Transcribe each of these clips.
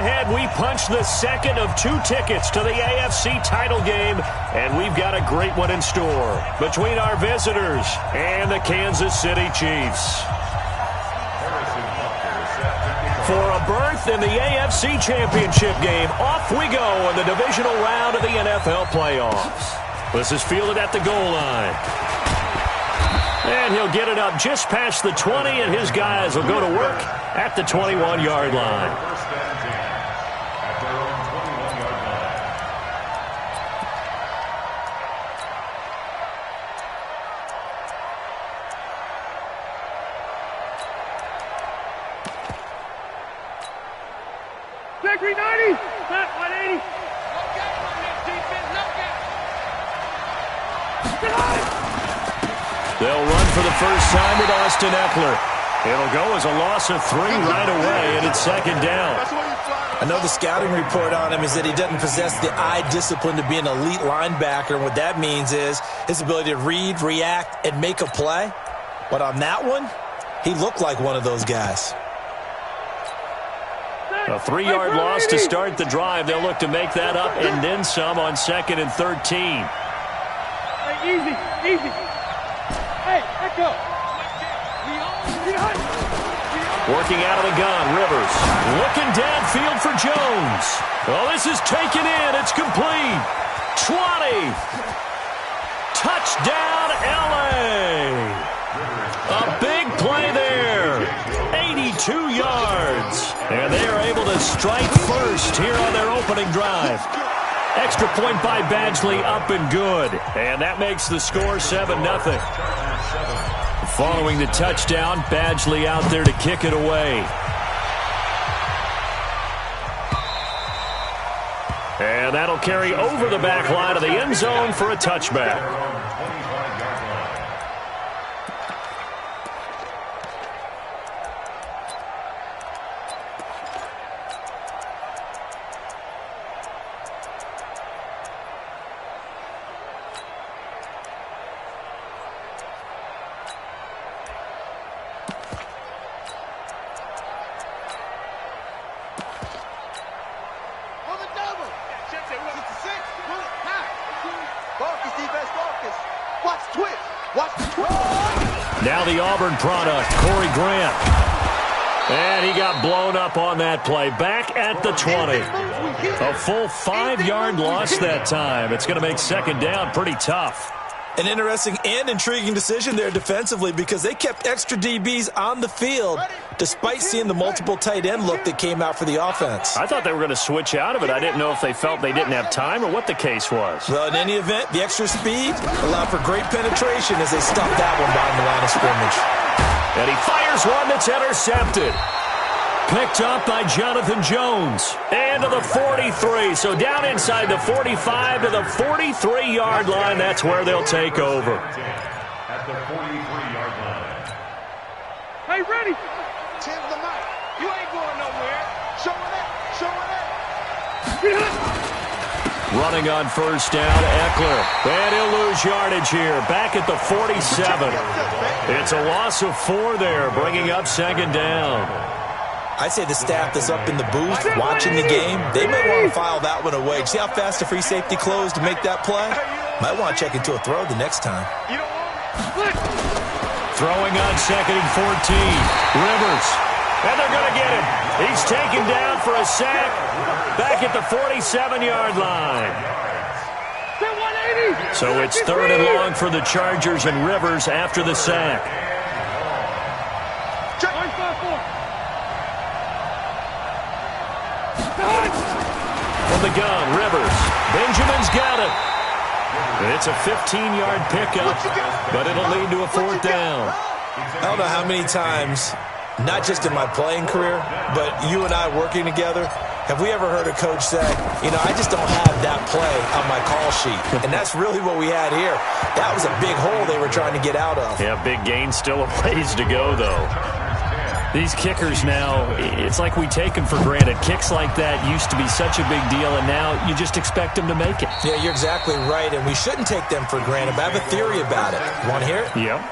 Ahead, we punch the second of 2 tickets to the AFC title game, and we've got a great one in store between our visitors and the Kansas City Chiefs. For a berth in the AFC Championship game, off we go in the divisional round of the NFL playoffs. This is fielded at the goal line. And he'll get it up just past the 20, and his guys will go to work at the 21-yard line. Victory 90, not 180. They'll run for the first time with Austin Eckler. It'll go as a loss of 3 right away, and it's second down. I know the scouting report on him is that he doesn't possess the eye discipline to be an elite linebacker, and what that means is his ability to read, react, and make a play. But on that one, he looked like one of those guys. A 3-yard loss to start the drive. They'll look to make that up and then some on 2nd and 13. Hey, easy. Hey, let go. Working out of the gun, Rivers. Looking downfield for Jones. Oh, this is taken in. It's complete. 20. Touchdown, L.A. A big play there. 82 yards. And they are able to strike first here on their opening drive. Extra point by Badgley, up and good. And that makes the score 7-0. Following the touchdown, Badgley out there to kick it away. And that'll carry over the back line of the end zone for a touchback. Now the Auburn product, Corey Grant. And he got blown up on that play. Back at the 20. A full 5-yard loss that time. It's going to make second down pretty tough. An interesting and intriguing decision there defensively because they kept extra DBs on the field despite seeing the multiple tight end look that came out for the offense. I thought they were going to switch out of it. I didn't know if they felt they didn't have time or what the case was. Well, in any event, the extra speed allowed for great penetration as they stopped that one behind the line of scrimmage. And he fires one that's intercepted. Picked up by Jonathan Jones. And to the 43. So down inside the 45 to the 43-yard line. That's where they'll take over. At the 43-yard line. Hey, ready. Tim the mic. You ain't going nowhere. Show it up. Running on first down, Eckler. And he'll lose yardage here. Back at the 47. It's a loss of 4 there, bringing up second down. I'd say the staff that's up in the booth watching the game, they may want to file that one away. See how fast the free safety closed to make that play? Might want to check into a throw the next time. Throwing on 2nd and 14. Rivers. And they're going to get him. He's taken down for a sack. Back at the 47-yard line. So it's 3rd and long for the Chargers and Rivers after the sack. From the gun, Rivers. Benjamin's got it. It's a 15-yard pickup, but it'll lead to a 4th down. I don't know how many times, not just in my playing career, but you and I working together, have we ever heard a coach say, you know, I just don't have that play on my call sheet. And that's really what we had here. That was a big hole they were trying to get out of. Yeah, big gain, still a ways to go, though. These kickers now, it's like we take them for granted. Kicks like that used to be such a big deal, and now you just expect them to make it. Yeah, you're exactly right, and we shouldn't take them for granted, but I have a theory about it. You want to hear it? Yep.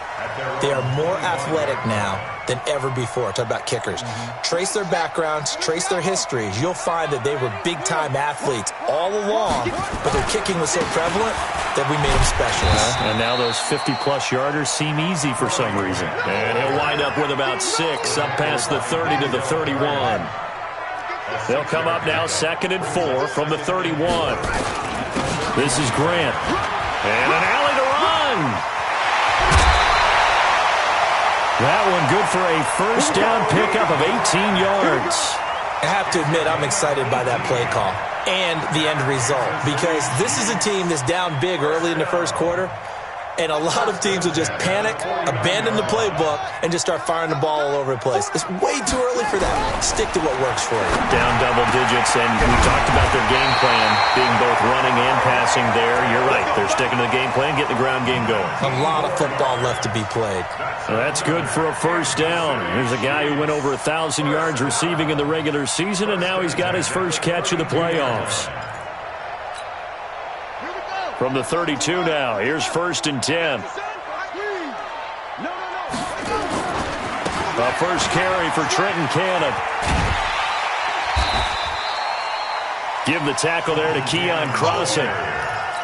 they are more athletic now than ever before. Talk about kickers. Trace their backgrounds, trace their histories. You'll find that they were big-time athletes all along, but their kicking was so prevalent that we made them specialists. And now those 50-plus yarders seem easy for some reason. And he'll wind up with about 6 up past the 30 to the 31. They'll come up now 2nd and 4 from the 31. This is Grant. And an alley to run. That one good for a first down pickup of 18 yards. I have to admit, I'm excited by that play call and the end result, because this is a team that's down big early in the first quarter, and a lot of teams will just panic, abandon the playbook, and just start firing the ball all over the place. It's way too early for that. Stick to what works for you. Down double digits, and we talked about their game plan being both running and passing there. You're right. They're sticking to the game plan, getting the ground game going. A lot of football left to be played. So that's good for a first down. Here's a guy who went over 1,000 yards receiving in the regular season, and now he's got his first catch of the playoffs. From the 32 now, here's 1st and 10. The first carry for Trenton Cannon. Give the tackle there to Keon Crossan.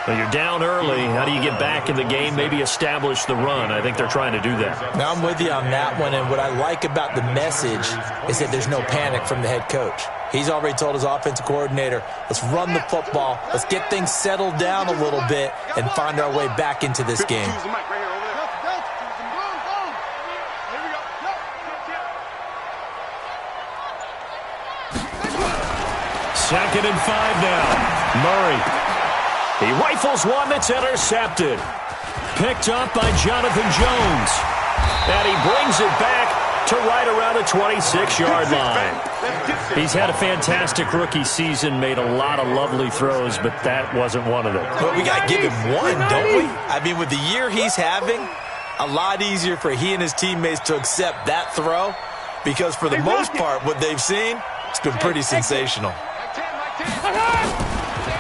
Well, you're down early. How do you get back in the game? Maybe establish the run. I think they're trying to do that. Now, I'm with you on that one, and what I like about the message is that there's no panic from the head coach. He's already told his offensive coordinator, let's run the football, let's get things settled down a little bit and find our way back into this game. 2nd and 5 now. Murray. He rifles one that's intercepted. Picked up by Jonathan Jones. And he brings it back to right around the 26-yard line. He's had a fantastic rookie season, made a lot of lovely throws, but that wasn't one of them. But we got to give him one, don't we? I mean, with the year he's having, a lot easier for he and his teammates to accept that throw, because for the most part, what they've seen, it's been pretty sensational.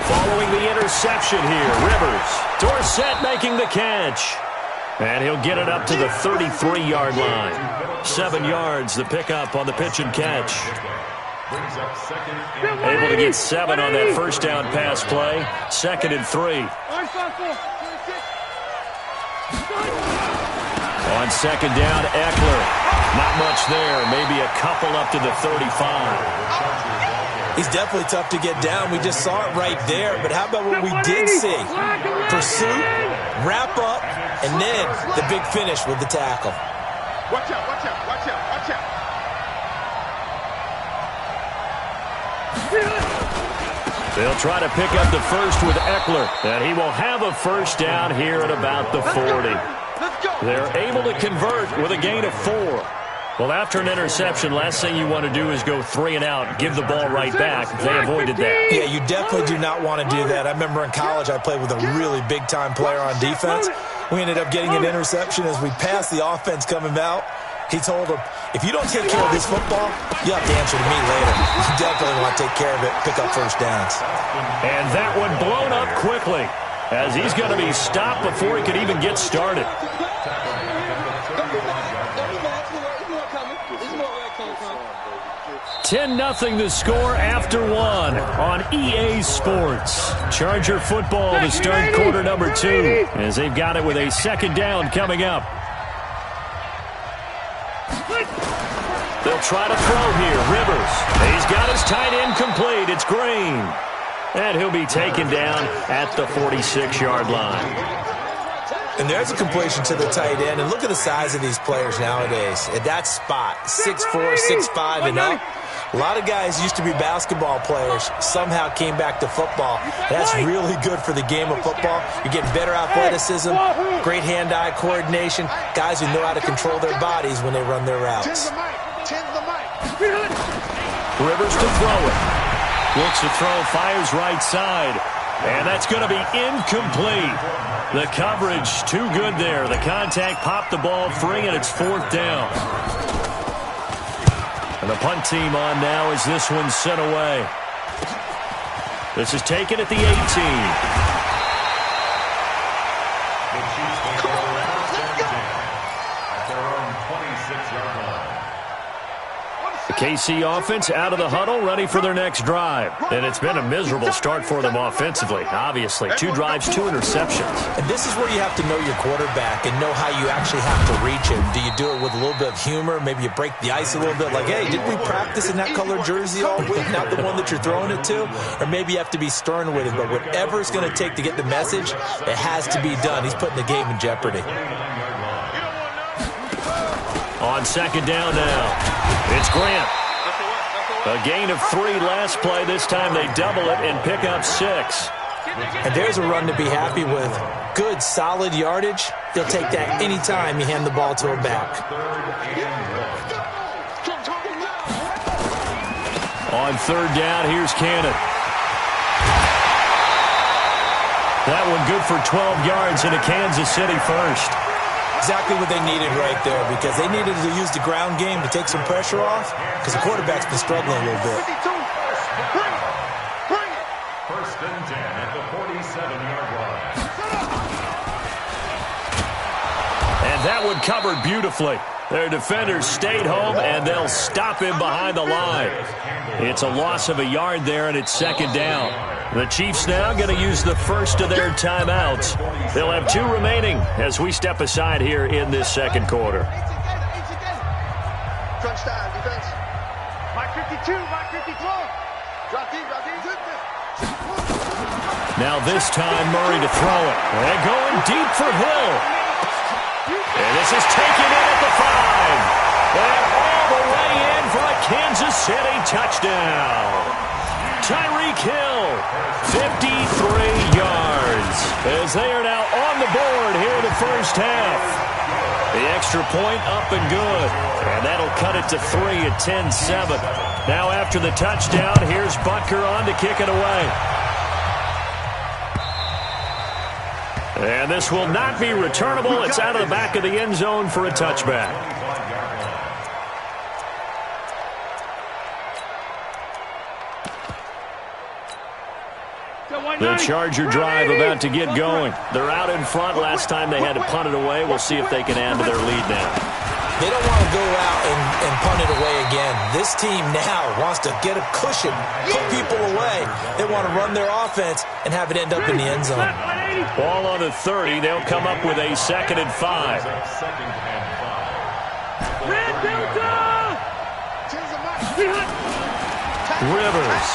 Following the interception here, Rivers. Dorsett making the catch. And he'll get it up to the 33-yard line. 7 yards, the pickup on the pitch and catch. Able to get 7 on that first down pass play. 2nd and 3. On 2nd down, Eckler. Not much there. Maybe a couple up to the 35. He's definitely tough to get down. We just saw it right there. But how about what we did see? Pursuit, wrap up, and then the big finish with the tackle. Watch out, watch out, watch out, watch out. They'll try to pick up the first with Eckler. And he will have a first down here at about the 40. They're able to convert with a gain of 4. Well, after an interception, last thing you want to do is go 3 and out, give the ball right back. They avoided that. Yeah, you definitely do not want to do that. I remember in college I played with a really big-time player on defense. We ended up getting an interception as we passed the offense coming out. He told him, if you don't take care of this football, you have to answer to me later. You definitely want to take care of it, pick up first downs. And that one blown up quickly as he's going to be stopped before he could even get started. 10-0 the score after 1 on EA Sports. Charger football to start quarter number 2 as they've got it with a 2nd down coming up. They'll try to throw here. Rivers. He's got his tight end complete. It's Green. And he'll be taken down at the 46-yard line. And there's a completion to the tight end. And look at the size of these players nowadays. At that spot, 6'4", 6'5", and up. A lot of guys used to be basketball players, somehow came back to football. That's really good for the game of football. You're getting better athleticism, great hand-eye coordination, guys who know how to control their bodies when they run their routes. Rivers to throw it. Looks to throw, fires right side. And that's going to be incomplete. The coverage too good there. The contact popped the ball free, and it's 4th down. And the punt team on now as this one's sent away. This is taken at the 18. KC offense out of the huddle, ready for their next drive. And it's been a miserable start for them offensively, obviously. 2 drives, 2 interceptions. And this is where you have to know your quarterback and know how you actually have to reach him. Do you do it with a little bit of humor? Maybe you break the ice a little bit, like, hey, didn't we practice in that color jersey all week, not the one that you're throwing it to? Or maybe you have to be stern with him. But whatever it's going to take to get the message, it has to be done. He's putting the game in jeopardy. On second down now, it's Grant. A gain of 3 last play. This time they double it and pick up 6. And there's a run to be happy with. Good, solid yardage. He'll take that any time you hand the ball to a back. On third down, here's Cannon. That one good for 12 yards into Kansas City first. Exactly what they needed right there, because they needed to use the ground game to take some pressure off, because the quarterback's been struggling a little bit. First and 10 at the 47-yard line. And that one covered beautifully. Their defenders stayed home, and they'll stop him behind the line. It's a loss of a yard there, and it's second down. The Chiefs now going to use the first of their timeouts. They'll have 2 remaining as we step aside here in this second quarter. Crunch time, defense. Mike 52, Mike 54. Drop deep, drop deep. Now this time Murray to throw it. And going deep for Hill. And this is taken in at the 5. And all the way in for a Kansas City touchdown. Tyreek Hill, 53 yards, as they are now on the board here in the first half. The extra point up and good, and that'll cut it to 3 at 10-7. Now after the touchdown, here's Butker on to kick it away. And this will not be returnable. It's out of the back of the end zone for a touchback. The Charger drive about to get going. They're out in front. Last time they had to punt it away. We'll see if they can add to their lead now. They don't want to go out and punt it away again. This team now wants to get a cushion, put people away. They want to run their offense and have it end up in the end zone. Ball on the 30. They'll come up with a 2nd and 5. Rivers.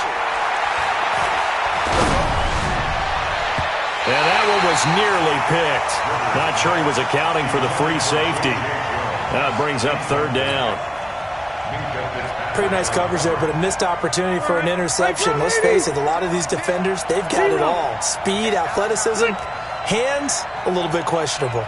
And that one was nearly picked. Not sure he was accounting for the free safety. That brings up 3rd down. Pretty nice coverage there, but a missed opportunity for an interception. Let's face it, a lot of these defenders, they've got it all. Speed, athleticism, hands, a little bit questionable.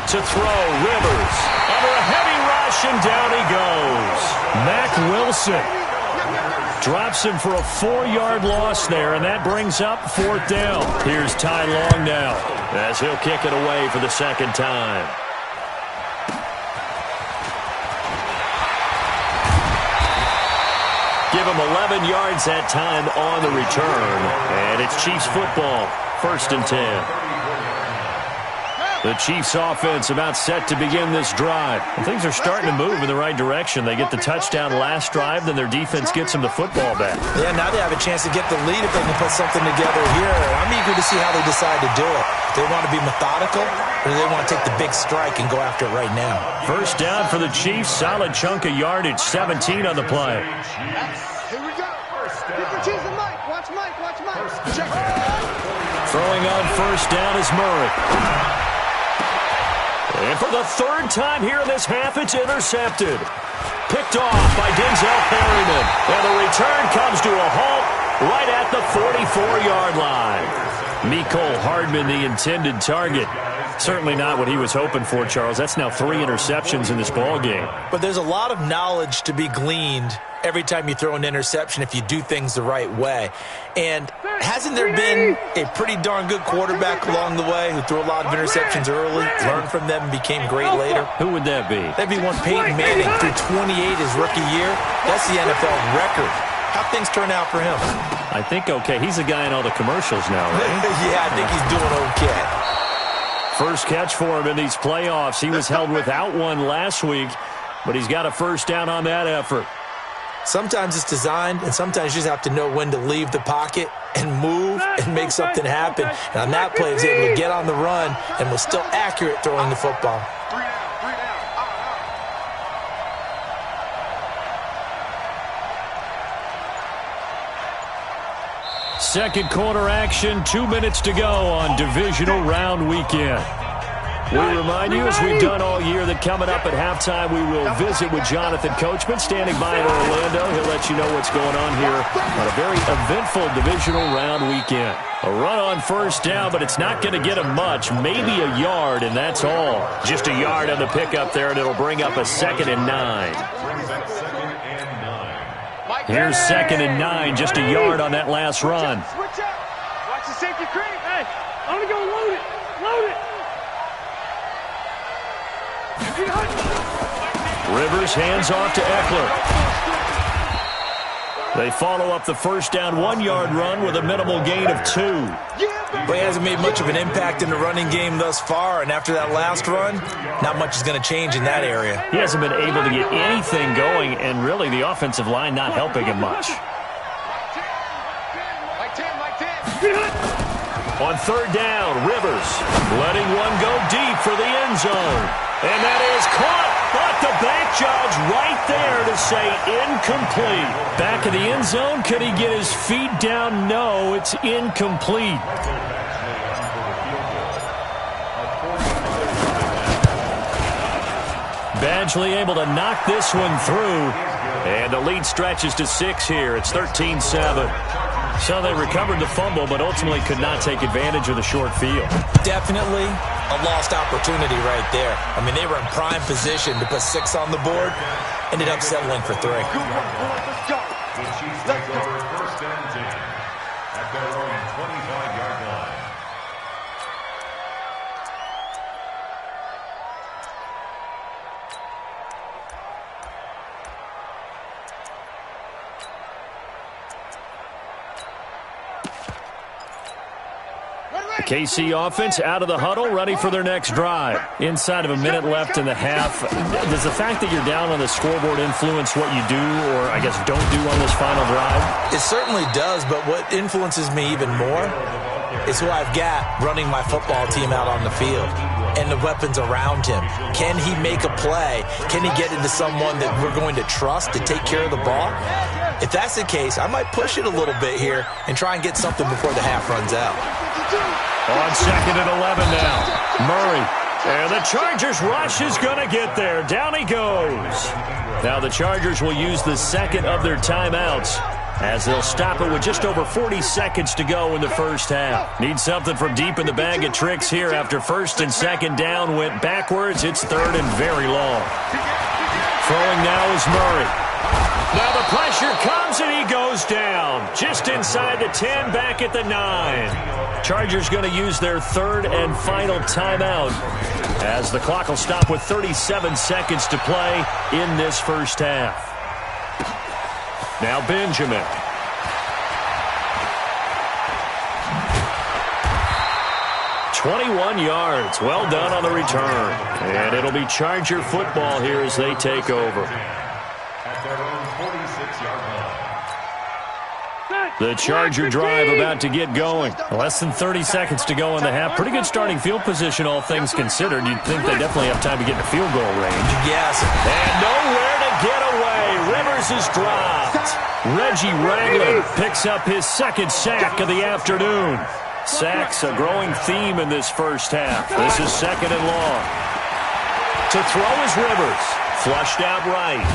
To throw, Rivers. Under a heavy rush, and down he goes. Mack Wilson drops him for a 4-yard loss there, and that brings up 4th down. Here's Ty Long now, as he'll kick it away for the 2nd time. Give him 11 yards that time on the return, and it's Chiefs football, 1st and 10. The Chiefs offense about set to begin this drive. And things are starting to move in the right direction. They get the touchdown last drive, then their defense gets them the football back. Yeah, now they have a chance to get the lead if they can put something together here. I'm eager to see how they decide to do it. Do they want to be methodical, or do they want to take the big strike and go after it right now? First down for the Chiefs. Solid chunk of yardage. 17 on the play. Here we go. Keep your cheese and Mike. Watch Mike. Watch Mike. Check it. Throwing on first down is Murray. And for the 3rd time here in this half, it's intercepted. Picked off by Denzel Perryman. And the return comes to a halt right at the 44-yard line. Mecole Hardman, the intended target. Certainly not what he was hoping for, Charles. That's now 3 interceptions in this ball game. But there's a lot of knowledge to be gleaned every time you throw an interception if you do things the right way. And hasn't there been a pretty darn good quarterback along the way who threw a lot of interceptions early, learned from them, and became great later? Who would that be? That'd be one Peyton Manning, threw 28 his rookie year. That's the NFL record. How'd things turn out for him? I think okay. He's the guy in all the commercials now, right? Yeah, I think he's doing okay. First catch for him in these playoffs. He was held without one last week, but he's got a first down on that effort. Sometimes it's designed, and sometimes you just have to know when to leave the pocket and move and make something happen. And on that play, he was able to get on the run and was still accurate throwing the football. Second quarter action, 2 minutes to go on divisional round weekend. We remind you, as we've done all year, that coming up at halftime, we will visit with Jonathan Coachman, standing by in Orlando. He'll let you know what's going on here on a very eventful divisional round weekend. A run on first down, but it's not going to get him much. Maybe a yard, and that's all. Just a yard on the pickup there, and it'll bring up a 2nd and 9. Here's 2nd and 9, just a yard on that last run. Switch up. Watch the safety creep. Hey, I'm going to go load it. Load it. Rivers hands off to Eckler. They follow up the first down 1-yard run with a minimal gain of 2. But he hasn't made much of an impact in the running game thus far, and after that last run, not much is going to change in that area. He hasn't been able to get anything going, and really the offensive line not helping him much. On third down, Rivers letting one go deep for the end zone. And that is caught, but the back judge right there to say incomplete. Back of the end zone, could he get his feet down? No, it's incomplete. Badgley able to knock this one through. And the lead stretches to 6 here. It's 13-7. So they recovered the fumble, but ultimately could not take advantage of the short field. Definitely a lost opportunity right there. I mean, they were in prime position to put 6 on the board. Ended up settling for 3. Let's go. The Chiefs take over 1st and 10 at their own 25-yard line. KC offense out of the huddle, ready for their next drive. Inside of a minute left in the half. Does the fact that you're down on the scoreboard influence what you do, or I guess don't do on this final drive? It certainly does, but what influences me even more is who I've got running my football team out on the field and the weapons around him. Can he make a play? Can he get into someone that we're going to trust to take care of the ball? If that's the case, I might push it a little bit here and try and get something before the half runs out. On 2nd and 11 now. Murray. And the Chargers rush is going to get there. Down he goes. Now the Chargers will use the second of their timeouts as they'll stop it with just over 40 seconds to go in the first half. Need something from deep in the bag of tricks here after 1st and 2nd down went backwards. It's 3rd and very long. Throwing now is Murray. Now the pressure comes and he goes down. Just inside the 10, back at the 9. Chargers going to use their 3rd and final timeout as the clock will stop with 37 seconds to play in this first half. Now Benjamin. (21 yards). Well done on the return. And it'll be Charger football here as they take over. The Charger drive about to get going. Less than 30 seconds to go in the half. Pretty good starting field position, all things considered. You'd think they definitely have time to get to field goal range. Yes. And nowhere to get away. Rivers is dropped. Reggie Ragland picks up his 2nd sack of the afternoon. Sacks a growing theme in this first half. This is 2nd and long. To throw is Rivers. Flushed out right.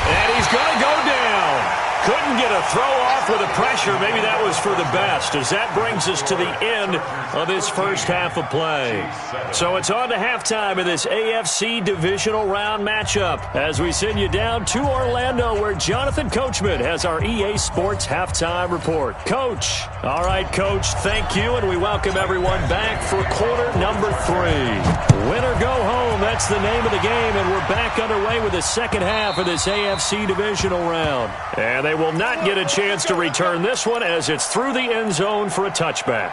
And he's going to go down. Couldn't get a throw off with the pressure. Maybe that was for the best, as that brings us to the end of this first half of play. So it's on to halftime of this AFC divisional round matchup as we send you down to Orlando, where Jonathan Coachman has our EA Sports halftime report. Coach. All right, Coach, thank you, and we welcome everyone back for quarter number 3. Win or go home, that's the name of the game, and we're back underway with the second half of this AFC divisional round. And they will not get a chance to return this one as it's through the end zone for a touchback.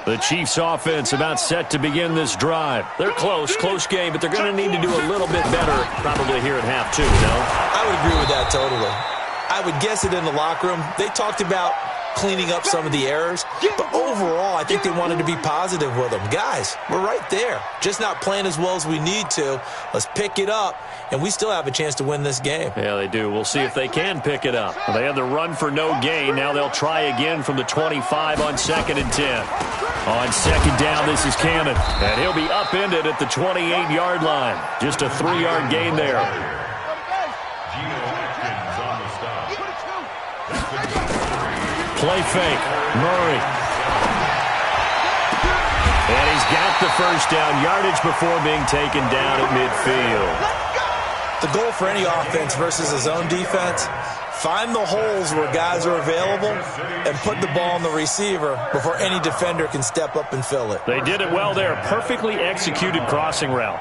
The Chiefs offense about set to begin this drive. They're close game, but they're going to need to do a little bit better probably here at half two, no? I would agree with that totally. I would guess it in the locker room. They talked about cleaning up some of the errors, but overall, I think they wanted to be positive with them. Guys, we're right there. Just not playing as well as we need to. Let's pick it up, and we still have a chance to win this game. Yeah, they do. We'll see if they can pick it up. They had the run for no gain. Now they'll try again from the 25 on 2nd and 10. On 2nd down, this is Cannon, and he'll be upended at the 28-yard line. Just a 3-yard gain there. Play fake. Murray. And he's got the first down. Yardage before being taken down at midfield. The goal for any offense versus his own defense, find the holes where guys are available and put the ball on the receiver before any defender can step up and fill it. They did it well there. Perfectly executed crossing route.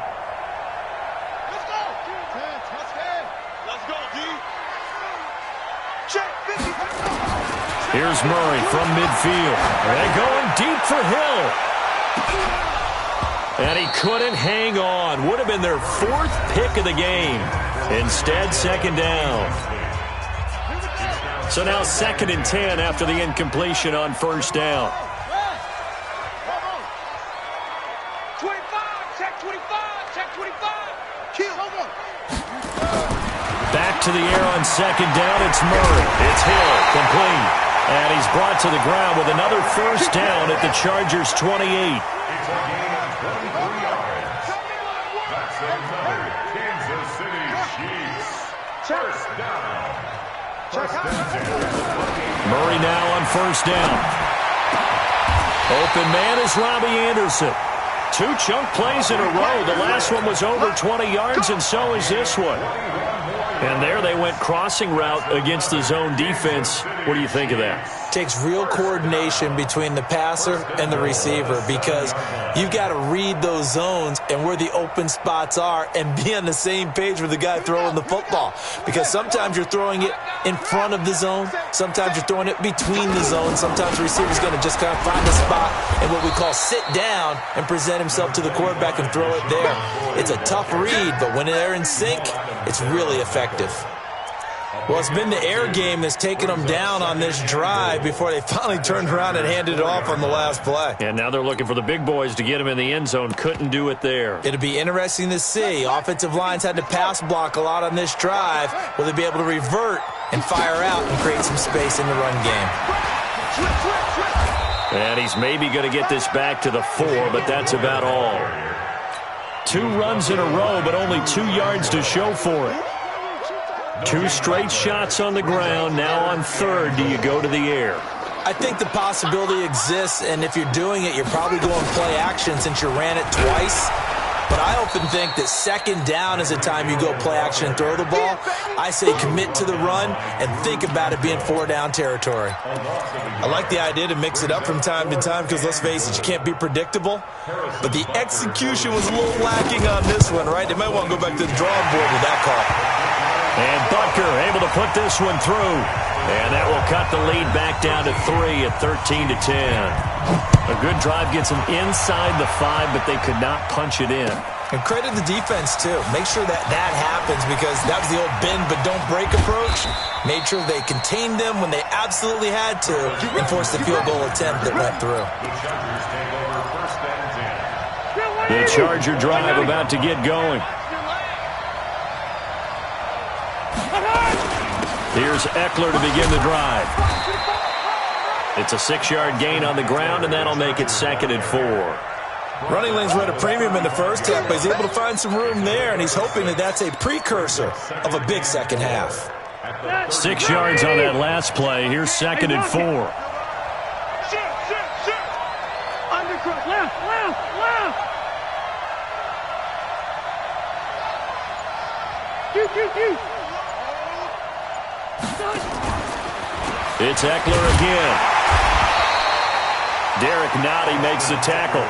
Here's Murray from midfield. And going deep for Hill. And he couldn't hang on. Would have been their 4th pick of the game. Instead, 2nd down. So now 2nd and 10 after the incompletion on 1st down. 25, check 25, check 25. Kill, over. Back to the air on 2nd down. It's Murray. It's Hill. Complete. And he's brought to the ground with another 1st down at the Chargers' 28. It's a gain of 23 yards. That's another Kansas City Chiefs. 1st down. 1st and 10. Murray now on 1st down. Open man is Robbie Anderson. 2 chunk plays in a row. The last one was over 20 yards, and so is this one. And there they went crossing route against the zone defense. What do you think of that? Takes real coordination between the passer and the receiver because you've got to read those zones and where the open spots are and be on the same page with the guy throwing the football. Because sometimes you're throwing it in front of the zone. Sometimes you're throwing it between the zones. Sometimes the receiver's going to just kind of find a spot and what we call sit down and present himself to the quarterback and throw it there. It's a tough read, but when they're in sync, it's really effective. Well, it's been the air game that's taken them down on this drive before they finally turned around and handed it off on the last play. And now they're looking for the big boys to get him in the end zone. Couldn't do it there. It'll be interesting to see. Offensive lines had to pass block a lot on this drive. Will they be able to revert and fire out and create some space in the run game? And he's maybe going to get this back to the 4, but that's about all. 2 runs in a row, but only 2 yards to show for it. 2 straight shots on the ground. Now on 3rd, do you go to the air? I think the possibility exists, and if you're doing it, you're probably going play action since you ran it twice. But I often think that 2nd down is the time you go play action and throw the ball. I say commit to the run and think about it being 4-down territory. I like the idea to mix it up from time to time because, let's face it, you can't be predictable. But the execution was a little lacking on this one, right? They might want to go back to the drawing board with that call. And Butker able to put this one through. And that will cut the lead back down to 3 at 13 to 10. A good drive gets them inside the 5, but they could not punch it in. And credit the defense, too. Make sure that happens because that was the old bend but don't break approach. Made sure they contained them when they absolutely had to and forced the field goal attempt that went through. The Charger drive about to get going. Here's Eckler to begin the drive. It's a 6-yard gain on the ground, and that'll make it 2nd and 4. Running lanes were at a premium in the first half, but he's able to find some room there, and he's hoping that that's a precursor of a big second half. 6 yards on that last play. Here's 2nd and 4. Undercross, left, left, left. Shoot. It's Eckler again. Derek Nottie makes the tackle.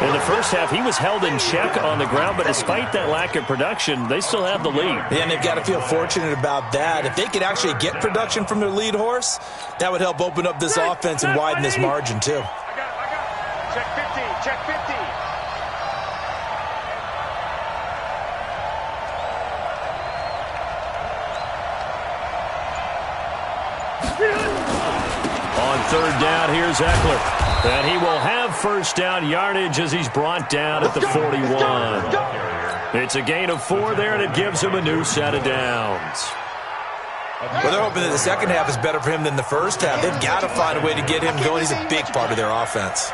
In the first half, he was held in check on the ground, but despite that lack of production, they still have the lead. Yeah, and they've got to feel fortunate about that. If they could actually get production from their lead horse, that would help open up this offense and widen this margin, too. Check 50. Check 50. On third down, here's Eckler. And he will have first down yardage as he's brought down at the 41. It's a gain of 4 there, and it gives him a new set of downs. Well, they're hoping that the second half is better for him than the first half. They've got to find a way to get him going. He's a big part of their offense.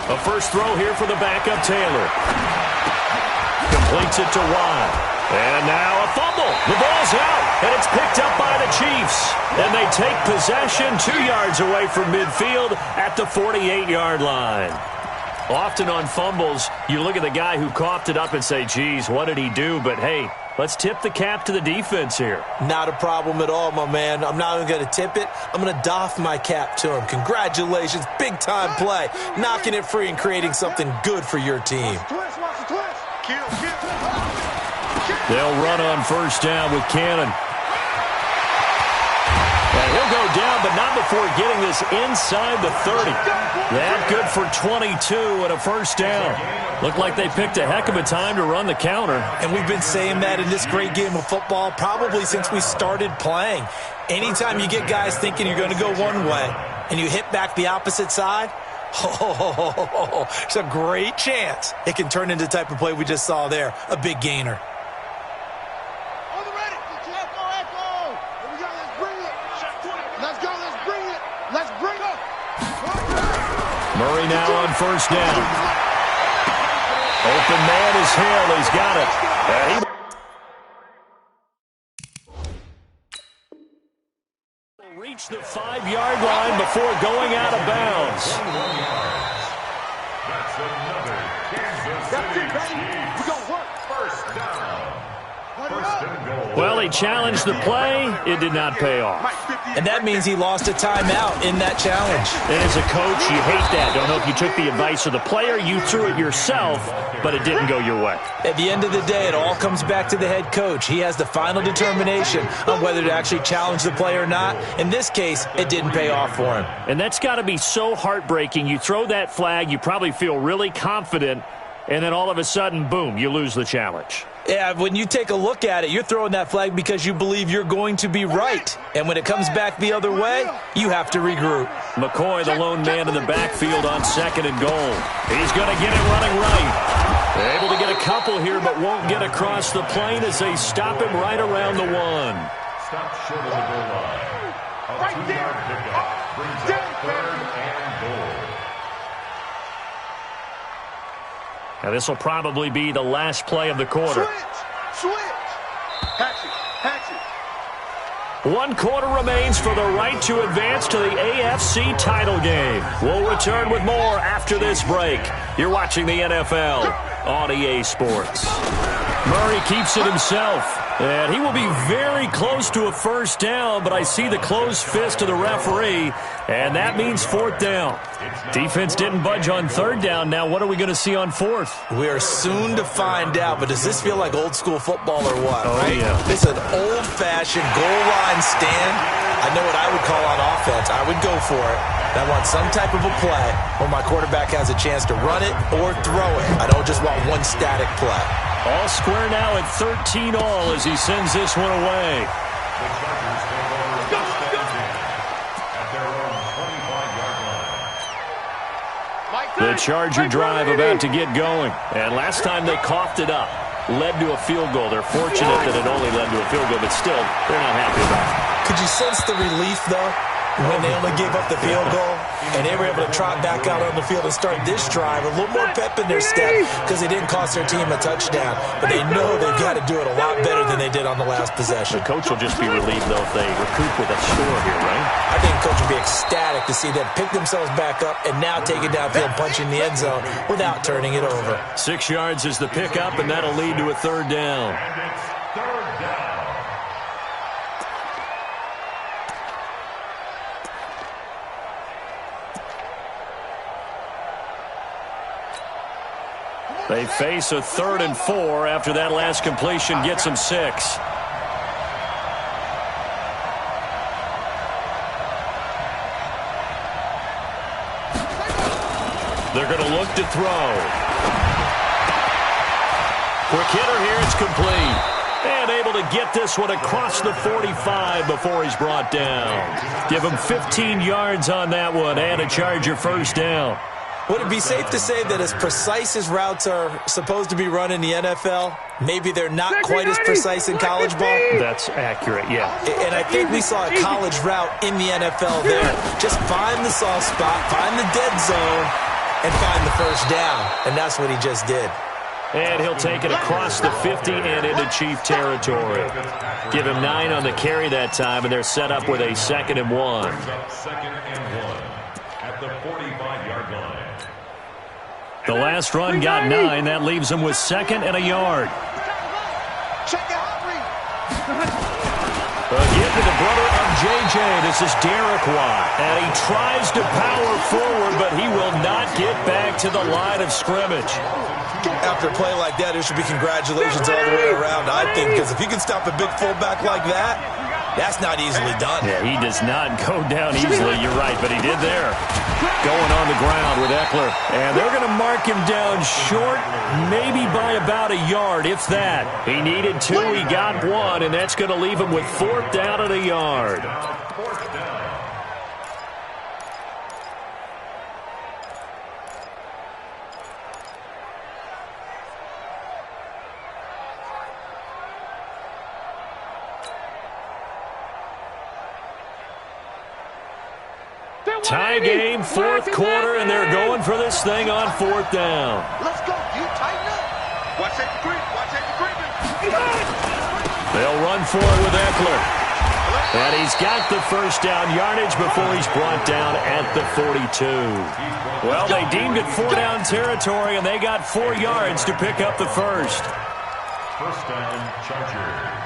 A first throw here for the backup, Taylor. Completes it to Watt. And now a fumble. The ball's out, and it's picked up by the Chiefs. And they take possession 2 yards away from midfield at the 48-yard line. Often on fumbles, you look at the guy who coughed it up and say, geez, what did he do? But, hey, let's tip the cap to the defense here. Not a problem at all, my man. I'm not even going to tip it. I'm going to doff my cap to him. Congratulations. Big-time play. Knocking it free and creating something good for your team. Twist, watch the twist. Kill. They'll run on first down with Cannon. And he'll go down, but not before getting this inside the 30. That good for 22 and a first down. Looked like they picked a heck of a time to run the counter. And we've been saying that in this great game of football probably since we started playing. Anytime you get guys thinking you're going to go one way and you hit back the opposite side, it's a great chance it can turn into the type of play we just saw there, a big gainer. On the ready. Echo. Here we go. Let's go. Let's bring it. Murray now on first down. Open man is Hill. He's got it. And he will reach the 5-yard line before going out of bounds. That's another Kansas City Chiefs. We gonna work. First down. First and goal. Well, he challenged the play. It did not pay off. And that means he lost a timeout in that challenge. And as a coach, you hate that. Don't know if you took the advice of the player. You threw it yourself, but it didn't go your way. At the end of the day, it all comes back to the head coach. He has the final determination on whether to actually challenge the play or not. In this case, it didn't pay off for him. And that's got to be so heartbreaking. You throw that flag, you probably feel really confident, and then all of a sudden, boom, you lose the challenge. Yeah, when you take a look at it, you're throwing that flag because you believe you're going to be right. And when it comes back the other way, you have to regroup. McCoy, the lone man in the backfield on second and goal. He's going to get it running right. Able to get a couple here, but won't get across the plane as they stop him right around the 1. Stop short of the goal line. A 2-yard pickup brings up 3rd and goal. Now, this will probably be the last play of the quarter. Switch. Hatch it. 1 quarter remains for the right to advance to the AFC title game. We'll return with more after this break. You're watching the NFL on EA Sports. Murray keeps it himself, and he will be very close to a first down, but I see the closed fist of the referee, and that means 4th down. Defense didn't budge on 3rd down. Now what are we going to see on 4th? We are soon to find out, but does this feel like old school football or what? Oh, right? yeah. It's an old-fashioned goal line stand. I know what I would call on offense. I would go for it. I want some type of a play where my quarterback has a chance to run it or throw it. I don't just want one static play. All square now at 13 all as he sends this one away. The Chargers take over first and 10 at their own 25-yard line. The Charger drive about to get going. And last time they coughed it up, led to a field goal. They're fortunate that it only led to a field goal, but still, they're not happy about it. Could you sense the relief, though, when they only gave up the field goal and they were able to trot back out on the field and start this drive? A little more pep in their step because they didn't cost their team a touchdown, but they know they've got to do it a lot better than they did on the last possession. The coach will just be relieved, though, if they recoup with a score here, right? I think the coach will be ecstatic to see them pick themselves back up and now take it downfield, punching the end zone without turning it over. 6 yards is the pickup, and that'll lead to a 3rd down. And it's 3rd down. They face a 3rd and 4 after that last completion gets them 6. They're going to look to throw. Quick hitter here. It's complete. And able to get this one across the 45 before he's brought down. Give him 15 yards on that one and a Charger first down. Would it be safe to say that as precise as routes are supposed to be run in the NFL, maybe they're not quite as precise in college ball? That's accurate, yeah. And I think we saw a college route in the NFL there. Just find the soft spot, find the dead zone, and find the first down. And that's what he just did. And he'll take it across the 50 and into Chief territory. Give him 9 on the carry that time, and they're set up with a 2nd and 1. Second and 1 at the 45-yard line. The last run got 9. That leaves him with 2nd and a yard. Again to the brother of J.J. This is Derek Watt. And he tries to power forward, but he will not get back to the line of scrimmage. After a play like that, there should be congratulations all the way around, I think, because if you can stop a big fullback like that, that's not easily done. Yeah, he does not go down easily, you're right, but he did there. Going on the ground with Eckler. And they're going to mark him down short, maybe by about a yard, if that. He needed 2, he got 1, and that's going to leave him with 4th down and a yard. Tie game, 4th quarter, and they're going for this thing on 4th down. Let's go. You tighten up. Watch that creep. Watch that creep. They'll run for it with Eckler. And he's got the first down yardage before he's brought down at the 42. Well, they deemed it 4-down territory, and they got 4 yards to pick up the first. First down, Chargers.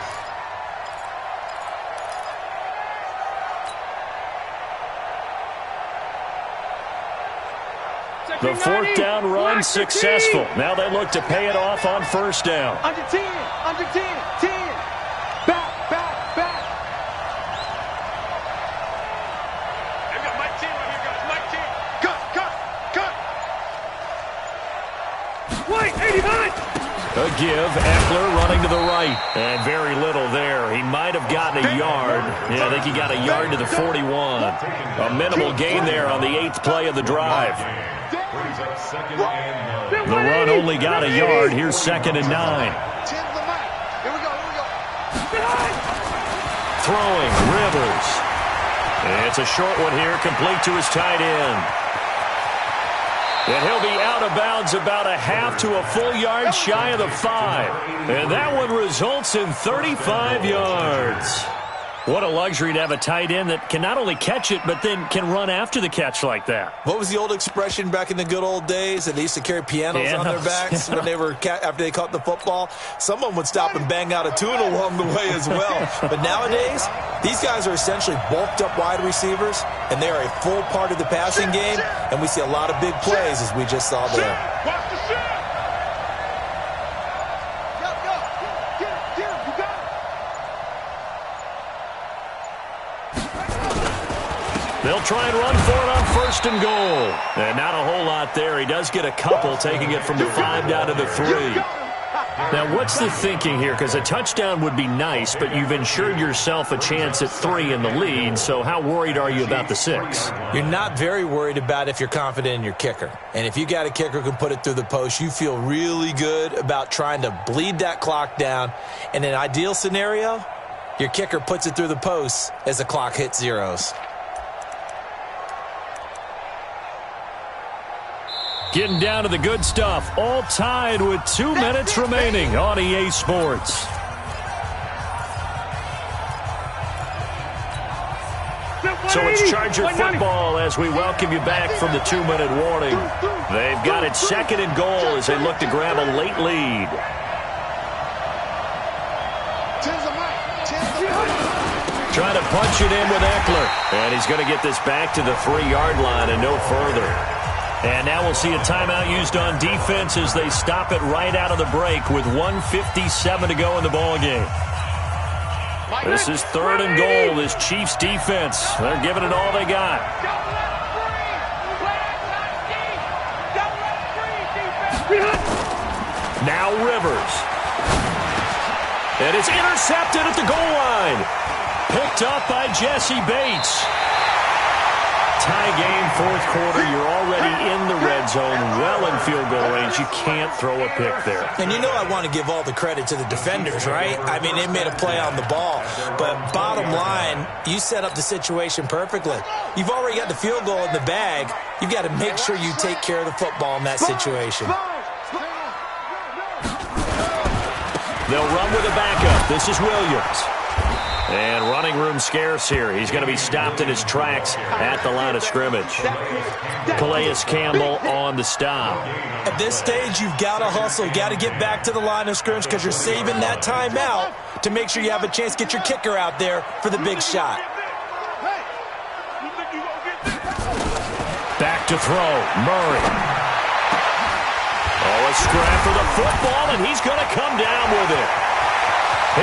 The 4th down run successful. Now they look to pay it off on first down. Under 10, under 10, 10. Back, back, back. I've got Mike 10 right here, guys. Mike 10. Cut. Wait, 89. A give, Eckler running to the right. And very little there. He might have gotten a yard. Yeah, I think he got a yard to the 41. A minimal gain there on the 8th play of the drive. The run only got a yard. Here's 2nd and 9. Here we go. Throwing, Rivers. And it's a short one here, complete to his tight end. And he'll be out of bounds about a half to a full yard shy of the 5. And that one results in 35 yards. What a luxury to have a tight end that can not only catch it, but then can run after the catch like that. What was the old expression back in the good old days that they used to carry pianos on their backs when they were after they caught the football? Someone would stop and bang out a tune along the way as well. But nowadays, these guys are essentially bulked up wide receivers, and they are a full part of the passing game, and we see a lot of big plays as we just saw there. Watch the shot. They'll try and run for it on 1st and goal. And not a whole lot there. He does get a couple, taking it from the 5 down to the 3. Now, what's the thinking here? Because a touchdown would be nice, but you've ensured yourself a chance at 3 in the lead, so how worried are you about the 6? You're not very worried about if you're confident in your kicker. And if you got a kicker who can put it through the post, you feel really good about trying to bleed that clock down. In an ideal scenario, your kicker puts it through the post as the clock hits zeros. Getting down to the good stuff. All tied with 2 minutes remaining on EA Sports. So it's Charger football as we welcome you back from the 2-minute warning. They've got it 2nd and goal as they look to grab a late lead. Trying to punch it in with Eckler. And he's going to get this back to the 3-yard line and no further. And now we'll see a timeout used on defense as they stop it right out of the break with 1:57 to go in the ballgame. This is 3rd and goal, this Chiefs defense. They're giving it all they got. Now Rivers. And it's intercepted at the goal line. Picked up by Jesse Bates. Tie game, fourth quarter. You're already in the red zone, well in field goal range. You can't throw a pick there. And you know I want to give all the credit to the defenders, right? I mean, they made a play on the ball. But bottom line, you set up the situation perfectly. You've already got the field goal in the bag. You've got to make sure you take care of the football in that situation. They'll run with a backup. This is Williams. And running room scarce here. He's going to be stopped in his tracks at the line of scrimmage. Calais Campbell on the stop. At this stage, you've got to hustle. You've got to get back to the line of scrimmage because you're saving that timeout to make sure you have a chance to get your kicker out there for the big shot. Back to throw. Murray. Oh, a scrap for the football, and he's going to come down with it.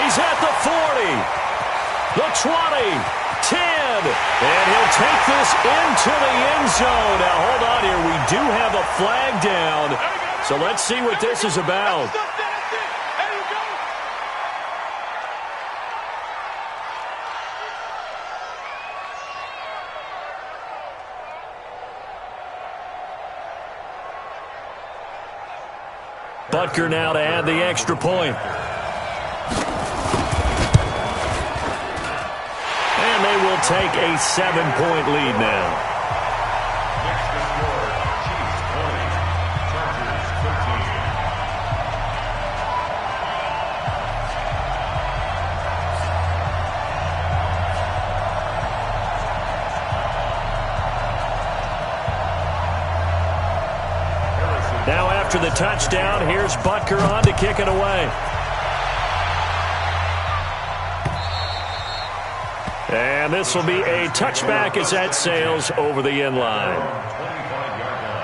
He's at the 40. The 20, 10, and he'll take this into the end zone. Now, hold on here. We do have a flag down, so let's see what this is about. Butker now to add the extra point. And they will take a 7-point lead now. Next to score, Chiefs 20, Chargers 13. Now after the touchdown, here's Butker on to kick it away. And this will be a touchback as that sails over the end line. 25-yard line.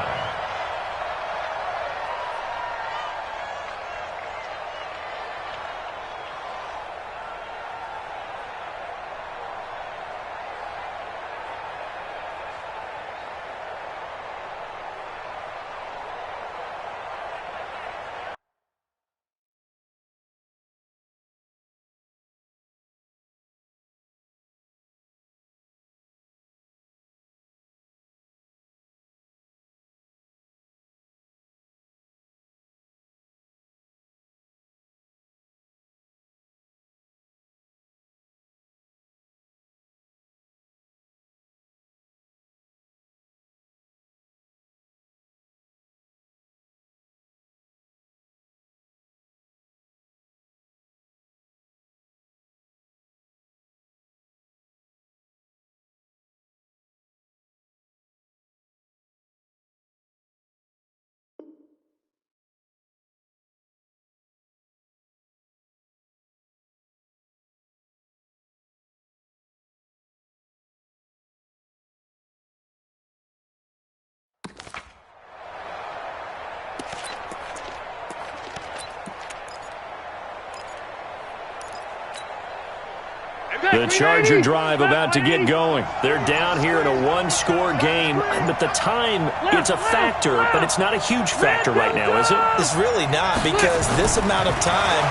The Charger drive about to get going. They're down here in a one-score game, but the time, it's a factor, but it's not a huge factor right now, is it? It's really not, because this amount of time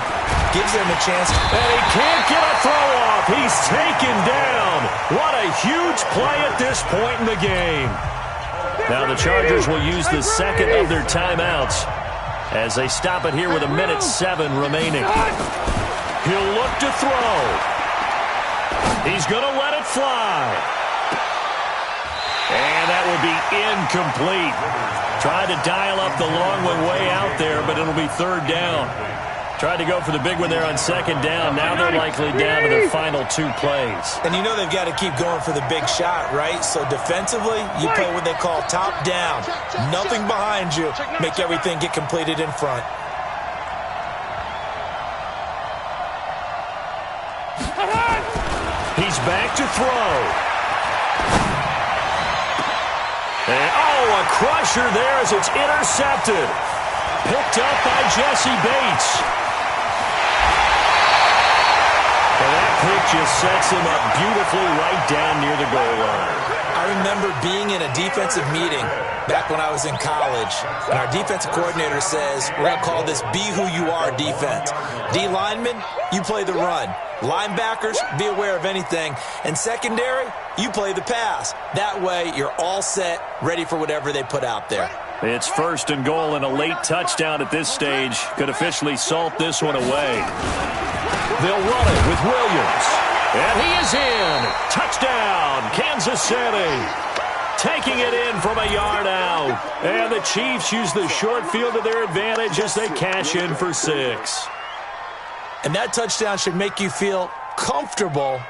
gives them a chance. And he can't get a throw off. He's taken down. What a huge play at this point in the game. Now the Chargers will use the second of their timeouts as they stop it here with 1:07 remaining. He'll look to throw. He's going to let it fly. And that will be incomplete. Tried to dial up the long one way out there, but it'll be third down. Tried to go for the big one there on second down. Now they're likely down to their final two plays. And you know they've got to keep going for the big shot, right? So defensively, you play what they call top down. Nothing behind you. Make everything get completed in front. He's back to throw. And, oh, a crusher there as it's intercepted. Picked up by Jesse Bates. And that pick just sets him up beautifully right down near the goal line. I remember being in a defensive meeting back when I was in college, and our defensive coordinator says, we're going to call this be who you are defense. D linemen, you play the run. Linebackers, be aware of anything. And secondary, you play the pass. That way, you're all set, ready for whatever they put out there. It's 1st and goal and a late touchdown at this stage. Could officially salt this one away. They'll run it with Williams. And he is in. Touchdown, Kansas City. Taking it in from a yard out. And the Chiefs use the short field to their advantage as they cash in for 6. And that touchdown should make you feel comfortable.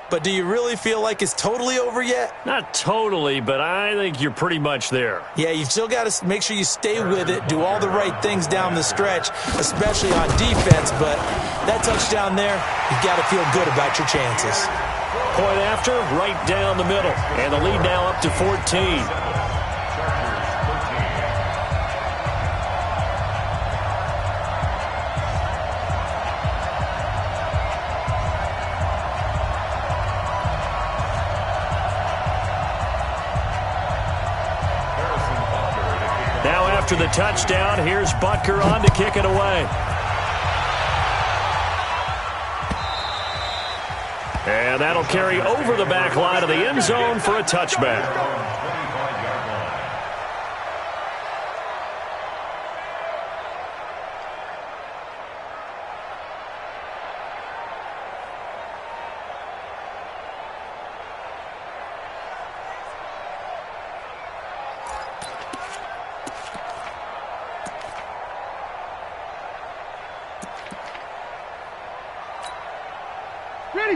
But do you really feel like it's totally over yet? Not totally, but I think you're pretty much there. Yeah, you've still got to make sure you stay with it, do all the right things down the stretch, especially on defense. But that touchdown there, you've got to feel good about your chances. Point after, right down the middle. And the lead now up to 14. Now after the touchdown, here's Butker on to kick it away. And that'll carry over the back line of the end zone for a touchback.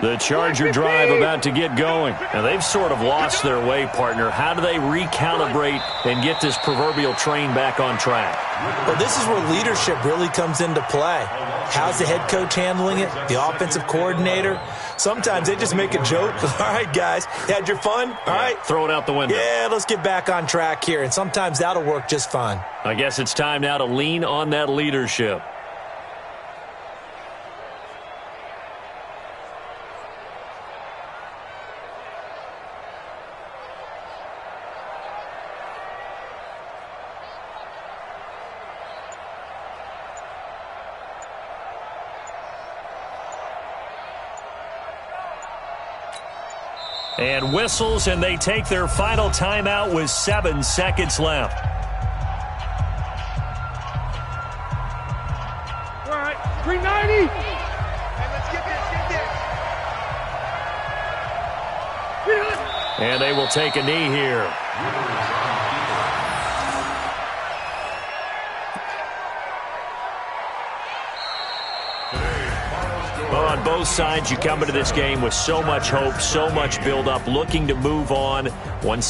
The Charger drive about to get going. Now, they've sort of lost their way, partner. How do they recalibrate and get this proverbial train back on track? Well, this is where leadership really comes into play. How's the head coach handling it? The offensive coordinator? Sometimes they just make a joke. All right, guys, had your fun? All right. Throw it out the window. Yeah, let's get back on track here. And sometimes that'll work just fine. I guess it's time now to lean on that leadership. And whistles, and they take their final timeout with 7 seconds left. All right, 390. Hey, let's get this. And they will take a knee here. Well, on both sides, you come into this game with so much hope, so much build-up, looking to move on. One